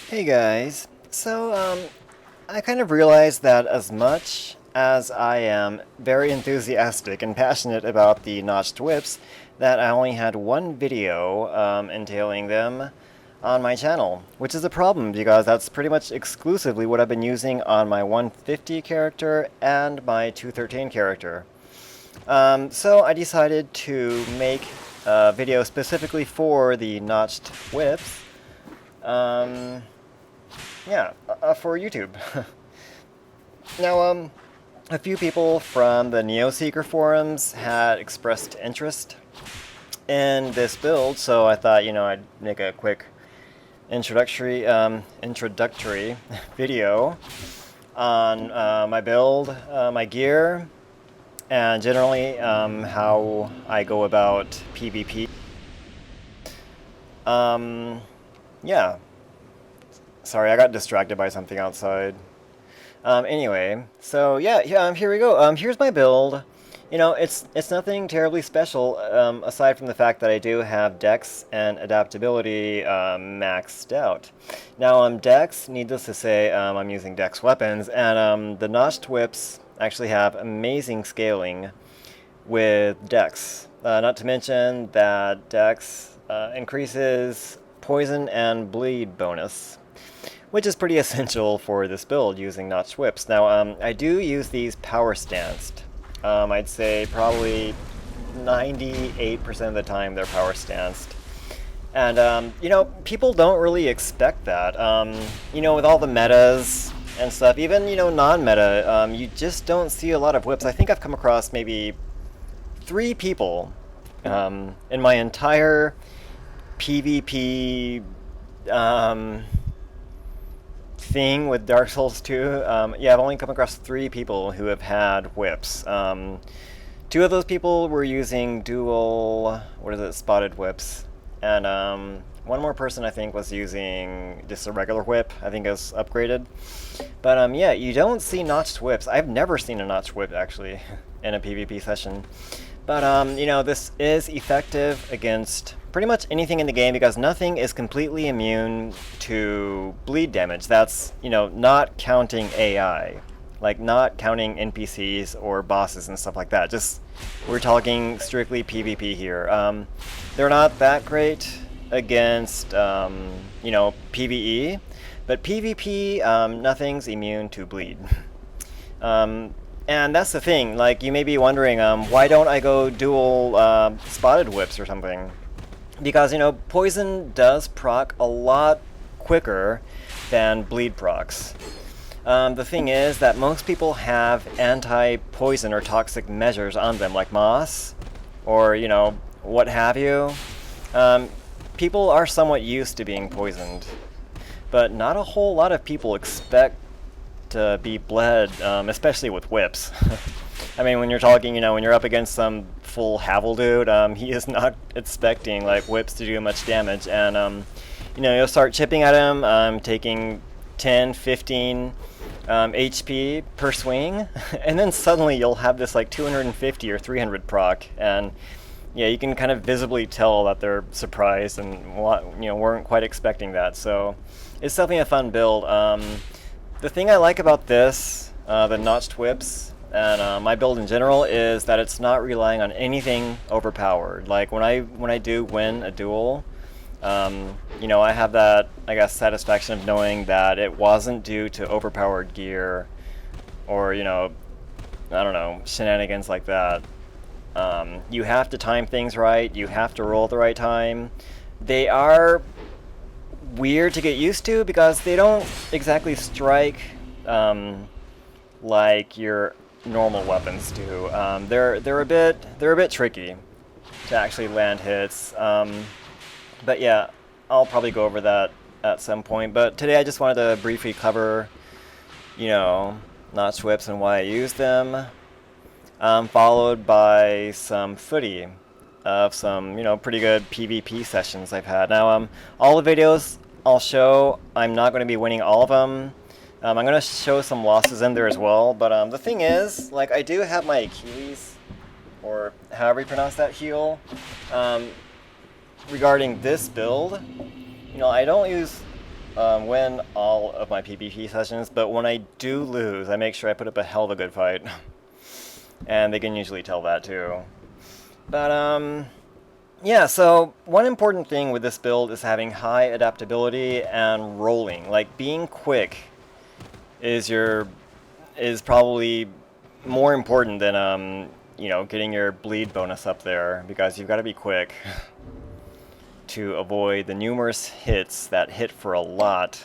Hey guys, I kind of realized that as much as I am very enthusiastic and passionate about the notched whips, that I only had one video entailing them on my channel, which is a problem because that's pretty much exclusively what I've been using on my 150 character and my 213 character. So I decided to make a video specifically for the notched whips. Um, for YouTube. Now, a few people from the NeoSeeker forums had expressed interest in this build, so I thought, I'd make a quick introductory video on my build, my gear, and generally how I go about PvP. Yeah. Sorry, I got distracted by something outside. Anyway, so here we go. Here's my build. It's nothing terribly special, aside from the fact that I do have Dex and Adaptability maxed out. Now, Dex, needless to say, I'm using Dex weapons, and the notched whips actually have amazing scaling with Dex. Not to mention that Dex increases poison and bleed bonus, which is pretty essential for this build using notched whips. Now, I do use these power stanced. I'd say probably 98% of the time they're power stanced. And, people don't really expect that. With all the metas and stuff, even, non-meta, you just don't see a lot of whips. I think I've come across maybe 3 people in my entire PvP thing with Dark Souls 2. I've only come across 3 people who have had whips. 2 of those people were using spotted whips, and one more person I think was using just a regular whip. I think it was upgraded. But you don't see notched whips. I've never seen a notched whip actually in a PvP session. But this is effective against pretty much anything in the game because nothing is completely immune to bleed damage. That's, not counting AI. Like, not counting NPCs or bosses and stuff like that. Just, we're talking strictly PvP here. They're not that great against, PvE. But PvP, nothing's immune to bleed. And that's the thing, like, you may be wondering, why don't I go dual spotted whips or something? Because, poison does proc a lot quicker than bleed procs. The thing is that most people have anti-poison or toxic measures on them, like moss, or, what have you. People are somewhat used to being poisoned, but not a whole lot of people expect to be bled, especially with whips. I mean, when you're talking, when you're up against some full Havel dude, he is not expecting like whips to do much damage, and you'll start chipping at him, taking 10, 15 HP per swing, and then suddenly you'll have this like 250 or 300 proc, and you can kind of visibly tell that they're surprised and weren't quite expecting that. So it's definitely a fun build. The thing I like about this, the notched whips, and my build in general, is that it's not relying on anything overpowered. Like when I do win a duel, I have that, I guess, satisfaction of knowing that it wasn't due to overpowered gear or, I don't know, shenanigans like that. You have to time things right, you have to roll at the right time. They are weird to get used to because they don't exactly strike like your normal weapons do. They're a bit tricky to actually land hits. But yeah, I'll probably go over that at some point. But today I just wanted to briefly cover, notched whips and why I use them, followed by some footy of some, pretty good PvP sessions I've had. Now, all the videos I'll show, I'm not going to be winning all of them. I'm going to show some losses in there as well, but the thing is, like, I do have my Achilles, or however you pronounce that, heel. Regarding this build, I don't use win all of my PvP sessions, but when I do lose, I make sure I put up a hell of a good fight. And they can usually tell that too. But, yeah, so one important thing with this build is having high adaptability and rolling. Like, being quick is probably more important than, you know, getting your bleed bonus up there, because you've got to be quick to avoid the numerous hits that hit for a lot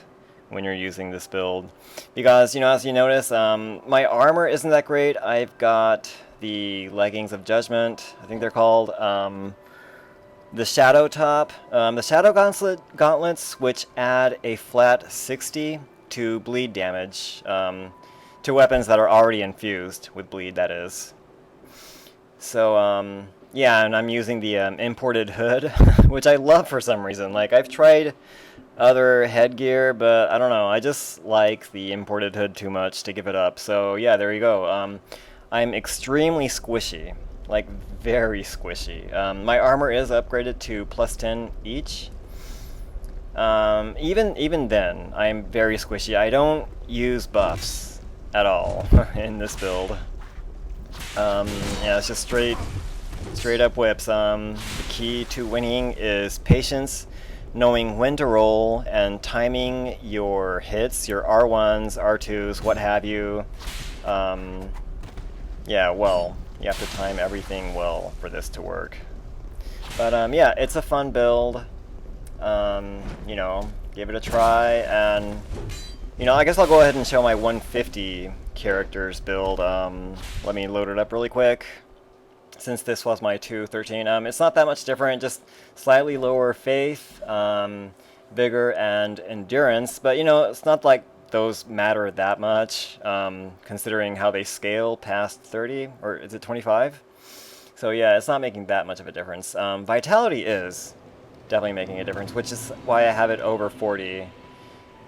when you're using this build. Because, you know, as you notice, my armor isn't that great. I've got the Leggings of Judgment, I think they're called, the Shadow Top, the Shadow Gauntlets, which add a flat 60 to bleed damage, to weapons that are already infused with bleed, that is. So, yeah, and I'm using the imported hood, which I love for some reason. Like, I've tried other headgear, but I don't know, I just like the imported hood too much to give it up. So, yeah, there you go. I'm extremely squishy, like very squishy. My armor is upgraded to +10 each. Even then, I'm very squishy. I don't use buffs at all in this build. Yeah, it's just straight up whips. The key to winning is patience, knowing when to roll, and timing your hits, your R1s, R2s, what have you. Yeah, well, you have to time everything well for this to work. But yeah, it's a fun build. You know, give it a try, and you know, I guess I'll go ahead and show my 150 characters build. Let me load it up really quick, since this was my 213. It's not that much different, just slightly lower faith, vigor, and endurance. But you know, it's not like those matter that much, considering how they scale past 30, or is it 25? So yeah, it's not making that much of a difference. Vitality is definitely making a difference, which is why I have it over 40,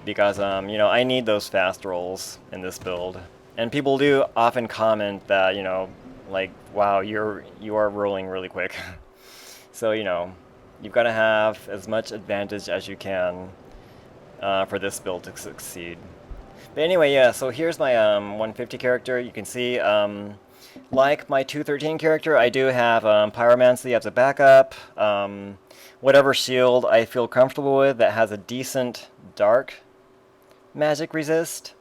because you know, I need those fast rolls in this build. And people do often comment that, you know, like, wow, you are rolling really quick. So, you know, you've got to have as much advantage as you can for this build to succeed. But anyway, yeah, so here's my 150 character. You can see, like my 213 character, I do have Pyromancy as a backup. Whatever shield I feel comfortable with that has a decent dark magic resist.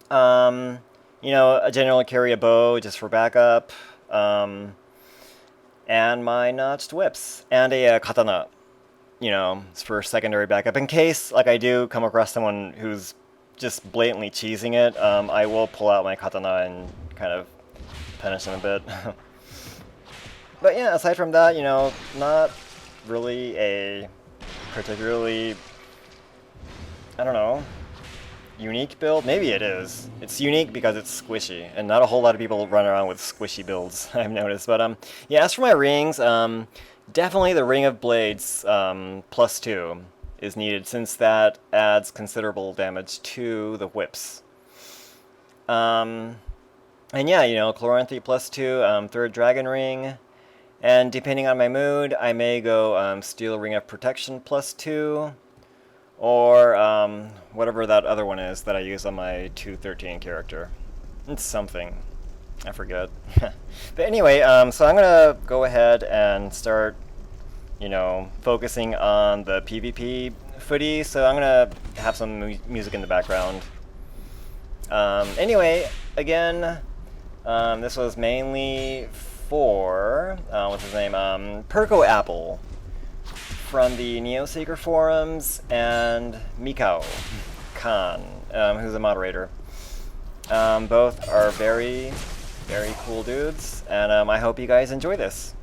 You know, I generally carry a bow just for backup, and my notched whips, and a katana, you know, for secondary backup. In case, like, I do come across someone who's just blatantly cheesing it, I will pull out my katana and kind of punish them a bit. But yeah, aside from that, you know, not really a particularly, I don't know, unique build. Maybe it is. It's unique because it's squishy, and not a whole lot of people run around with squishy builds, I've noticed. But yeah, as for my rings, definitely the Ring of Blades +2 is needed, since that adds considerable damage to the whips. And yeah, you know, Chloranthy +2, third Dragon Ring, and depending on my mood, I may go Steel Ring of Protection +2, or whatever that other one is that I use on my 213 character. It's something. I forget. But anyway, so I'm gonna go ahead and start, you know, focusing on the PvP footy, so I'm gonna have some music in the background. Anyway, again, this was mainly for, what's his name, Perko Apple from the Neoseeker forums, and Mikao Khan, who's a moderator. Both are very, very cool dudes, and I hope you guys enjoy this.